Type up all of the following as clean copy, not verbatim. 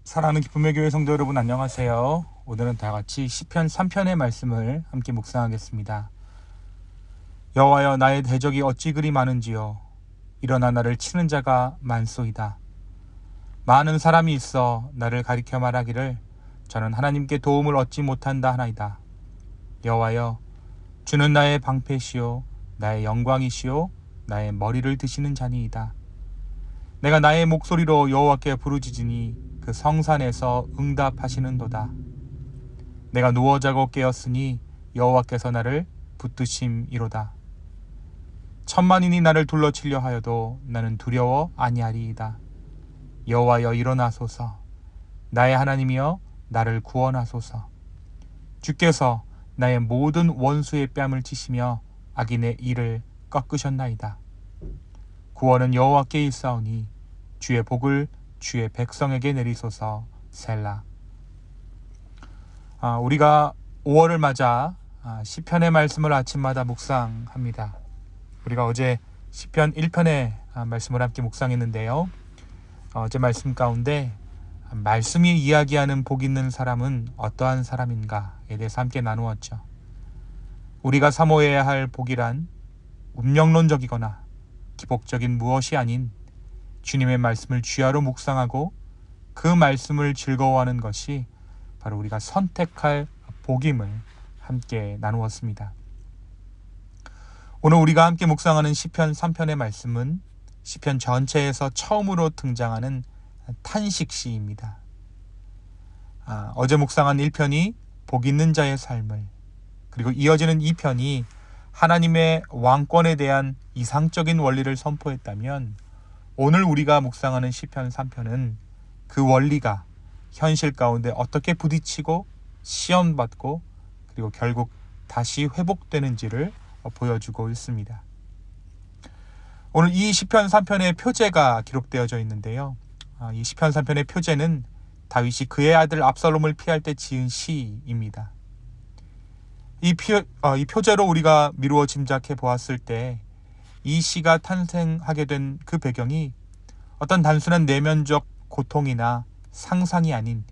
사랑하는 기쁨의 교회 성도 여러분, 안녕하세요. 오늘은 다 같이 시편 3편의 말씀을 함께 묵상하겠습니다. 여호와여, 나의 대적이 어찌 그리 많은지요. 일어나 나를 치는 자가 많소이다. 많은 사람이 있어 나를 가리켜 말하기를 저는 하나님께 도움을 얻지 못한다 하나이다. 여호와여, 주는 나의 방패시요 나의 영광이시요 나의 머리를 드시는 자니이다. 내가 나의 목소리로 여호와께 부르짖으니 그 성산에서 응답하시는도다. 내가 누워 자고 깨었으니 여호와께서 나를 붙드심이로다. 천만인이 나를 둘러치려 하여도 나는 두려워 아니하리이다. 여호와여, 일어나소서. 나의 하나님이여, 나를 구원하소서. 주께서 나의 모든 원수의 뺨을 치시며 악인의 이를 꺾으셨나이다. 구원은 여호와께 있사오니 주의 복을 주의 백성에게 내리소서. 셀라. 우리가 5월을 맞아 시편의 말씀을 아침마다 묵상합니다. 우리가 어제 시편 1편의 말씀을 함께 묵상했는데요. 어제 말씀 가운데 말씀이 이야기하는 복 있는 사람은 어떠한 사람인가에 대해서 함께 나누었죠. 우리가 사모해야 할 복이란 운명론적이거나 기복적인 무엇이 아닌 주님의 말씀을 쥐하로 묵상하고 그 말씀을 즐거워하는 것이 바로 우리가 선택할 복임을 함께 나누었습니다. 오늘 우리가 함께 묵상하는 시편 3편의 말씀은 시편 전체에서 처음으로 등장하는 탄식시입니다. 어제 묵상한 1편이 복 있는 자의 삶을, 그리고 이어지는 2편이 하나님의 왕권에 대한 이상적인 원리를 선포했다면, 오늘 우리가 묵상하는 시편 3편은 그 원리가 현실 가운데 어떻게 부딪히고 시험받고 그리고 결국 다시 회복되는지를 보여주고 있습니다. 오늘 이 시편 3편의 표제가 기록되어져 있는데요. 이 시편 3편의 표제는 다윗이 그의 아들 압살롬을 피할 때 지은 시입니다. 이 표제로 우리가 미루어 짐작해 보았을 때 이 시가 탄생하게 된 그 배경이 어떤 단순한 내면적 고통이나 상상이 아닌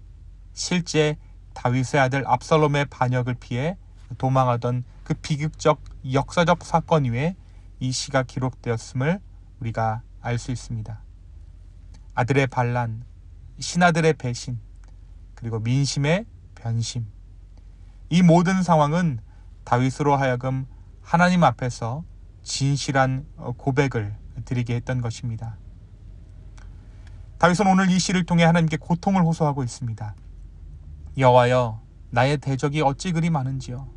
실제 다윗의 아들 압살롬의 반역을 피해 도망하던 그 비극적 역사적 사건 위에 이 시가 기록되었음을 우리가 알 수 있습니다. 아들의 반란, 신하들의 배신, 그리고 민심의 변심, 이 모든 상황은 다윗으로 하여금 하나님 앞에서 진실한 고백을 드리게 했던 것입니다. 다윗은 오늘 이 시를 통해 하나님께 고통을 호소하고 있습니다. 여호와여, 나의 대적이 어찌 그리 많은지요.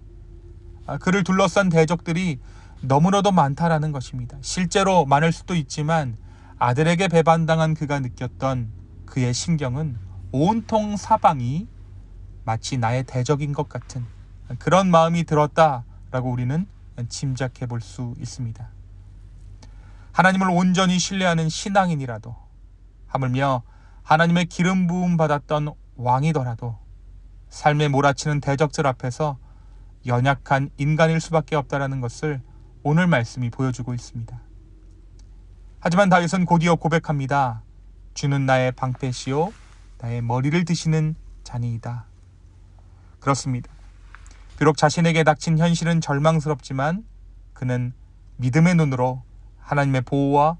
그를 둘러싼 대적들이 너무나도 많다라는 것입니다. 실제로 많을 수도 있지만 아들에게 배반당한 그가 느꼈던 그의 심경은 온통 사방이 마치 나의 대적인 것 같은 그런 마음이 들었다라고 우리는 짐작해 볼 수 있습니다. 하나님을 온전히 신뢰하는 신앙인이라도, 하물며 하나님의 기름 부음 받았던 왕이더라도 삶에 몰아치는 대적들 앞에서 연약한 인간일 수밖에 없다라는 것을 오늘 말씀이 보여주고 있습니다. 하지만 다윗은 곧이어 고백합니다. 주는 나의 방패시요 나의 머리를 드시는 자니이다. 그렇습니다. 비록 자신에게 닥친 현실은 절망스럽지만 그는 믿음의 눈으로 하나님의 보호와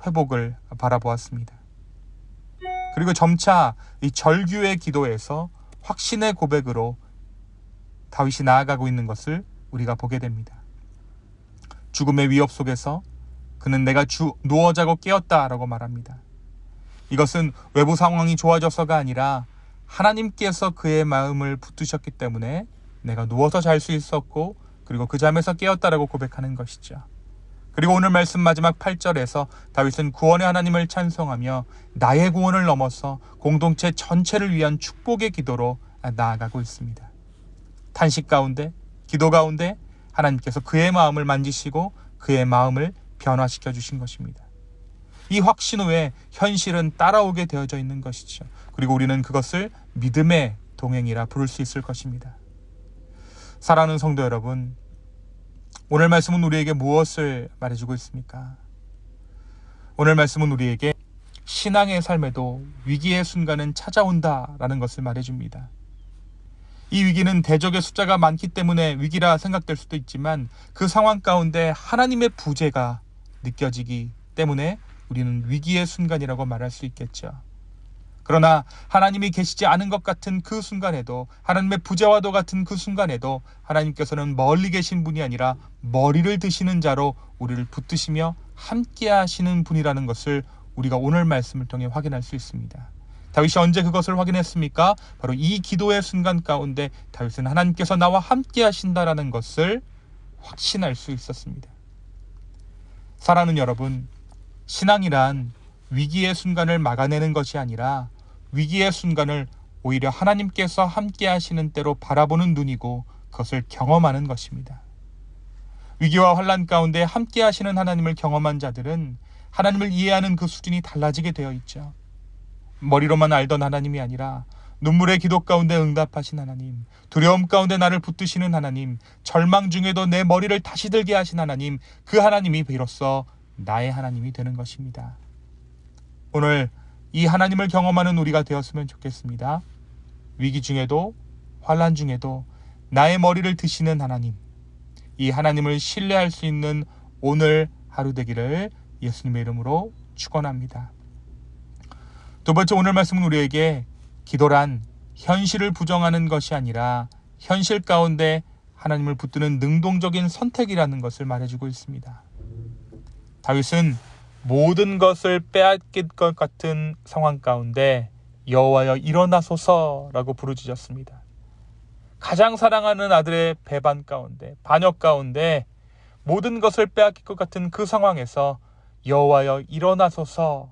회복을 바라보았습니다. 그리고 점차 이 절규의 기도에서 확신의 고백으로 다윗이 나아가고 있는 것을 우리가 보게 됩니다. 죽음의 위협 속에서 그는 내가 누워 자고 깨었다라고 말합니다. 이것은 외부 상황이 좋아져서가 아니라 하나님께서 그의 마음을 붙드셨기 때문에 내가 누워서 잘 수 있었고 그리고 그 잠에서 깨었다라고 고백하는 것이죠. 그리고 오늘 말씀 마지막 8절에서 다윗은 구원의 하나님을 찬송하며 나의 구원을 넘어서 공동체 전체를 위한 축복의 기도로 나아가고 있습니다. 탄식 가운데, 기도 가운데 하나님께서 그의 마음을 만지시고 그의 마음을 변화시켜 주신 것입니다. 이 확신 후에 현실은 따라오게 되어져 있는 것이죠. 그리고 우리는 그것을 믿음의 동행이라 부를 수 있을 것입니다. 사랑하는 성도 여러분, 오늘 말씀은 우리에게 무엇을 말해주고 있습니까? 오늘 말씀은 우리에게 신앙의 삶에도 위기의 순간은 찾아온다라는 것을 말해줍니다. 이 위기는 대적의 숫자가 많기 때문에 위기라 생각될 수도 있지만 그 상황 가운데 하나님의 부재가 느껴지기 때문에 우리는 위기의 순간이라고 말할 수 있겠죠. 그러나 하나님이 계시지 않은 것 같은 그 순간에도, 하나님의 부재와도 같은 그 순간에도 하나님께서는 멀리 계신 분이 아니라 머리를 드시는 자로 우리를 붙드시며 함께 하시는 분이라는 것을 우리가 오늘 말씀을 통해 확인할 수 있습니다. 다윗이 언제 그것을 확인했습니까? 바로 이 기도의 순간 가운데 다윗은 하나님께서 나와 함께 하신다라는 것을 확신할 수 있었습니다. 사랑하는 여러분, 신앙이란 위기의 순간을 막아내는 것이 아니라 위기의 순간을 오히려 하나님께서 함께 하시는 때로 바라보는 눈이고 그것을 경험하는 것입니다. 위기와 환난 가운데 함께 하시는 하나님을 경험한 자들은 하나님을 이해하는 그 수준이 달라지게 되어 있죠. 머리로만 알던 하나님이 아니라 눈물의 기도 가운데 응답하신 하나님, 두려움 가운데 나를 붙드시는 하나님, 절망 중에도 내 머리를 다시 들게 하신 하나님, 그 하나님이 비로소 나의 하나님이 되는 것입니다. 오늘 이 하나님을 경험하는 우리가 되었으면 좋겠습니다. 위기 중에도 환난 중에도 나의 머리를 드시는 하나님, 이 하나님을 신뢰할 수 있는 오늘 하루 되기를 예수님의 이름으로 축원합니다. 두 번째, 오늘 말씀은 우리에게 기도란 현실을 부정하는 것이 아니라 현실 가운데 하나님을 붙드는 능동적인 선택이라는 것을 말해주고 있습니다. 다윗은 모든 것을 빼앗길 것 같은 상황 가운데 여호와여 일어나소서라고 부르짖었습니다. 가장 사랑하는 아들의 배반 가운데, 반역 가운데 모든 것을 빼앗길 것 같은 그 상황에서 여호와여 일어나소서,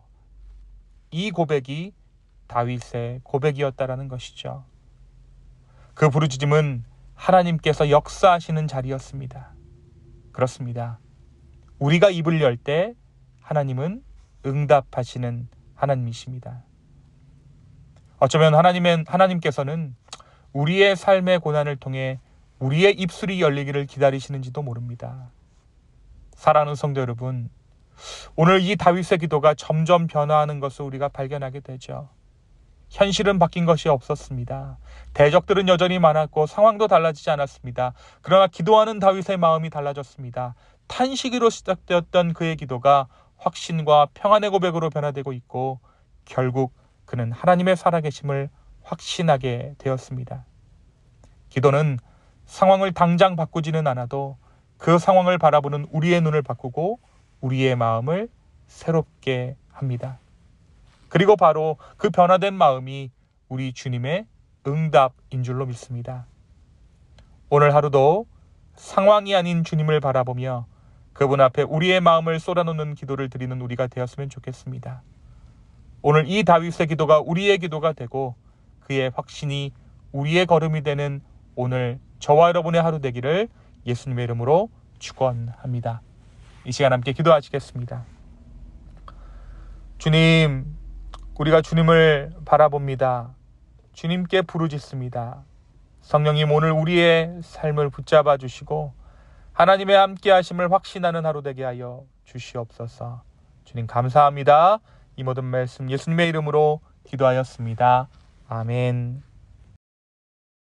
이 고백이 다윗의 고백이었다라는 것이죠. 그 부르짖음은 하나님께서 역사하시는 자리였습니다. 그렇습니다. 우리가 입을 열 때 하나님은 응답하시는 하나님이십니다. 어쩌면 하나님께서는 우리의 삶의 고난을 통해 우리의 입술이 열리기를 기다리시는지도 모릅니다. 사랑하는 성도 여러분, 오늘 이 다윗의 기도가 점점 변화하는 것을 우리가 발견하게 되죠. 현실은 바뀐 것이 없었습니다. 대적들은 여전히 많았고 상황도 달라지지 않았습니다. 그러나 기도하는 다윗의 마음이 달라졌습니다. 탄식으로 시작되었던 그의 기도가 확신과 평안의 고백으로 변화되고 있고 결국 그는 하나님의 살아계심을 확신하게 되었습니다. 기도는 상황을 당장 바꾸지는 않아도 그 상황을 바라보는 우리의 눈을 바꾸고 우리의 마음을 새롭게 합니다. 그리고 바로 그 변화된 마음이 우리 주님의 응답인 줄로 믿습니다. 오늘 하루도 상황이 아닌 주님을 바라보며 그분 앞에 우리의 마음을 쏟아놓는 기도를 드리는 우리가 되었으면 좋겠습니다. 오늘 이 다윗의 기도가 우리의 기도가 되고 그의 확신이 우리의 걸음이 되는 오늘 저와 여러분의 하루 되기를 예수님의 이름으로 축원합니다. 이 시간 함께 기도하시겠습니다. 주님, 우리가 주님을 바라봅니다. 주님께 부르짖습니다. 성령님, 오늘 우리의 삶을 붙잡아 주시고 하나님의 함께 하심을 확신하는 하루 되게 하여 주시옵소서. 주님 감사합니다. 이 모든 말씀 예수님의 이름으로 기도하였습니다. 아멘.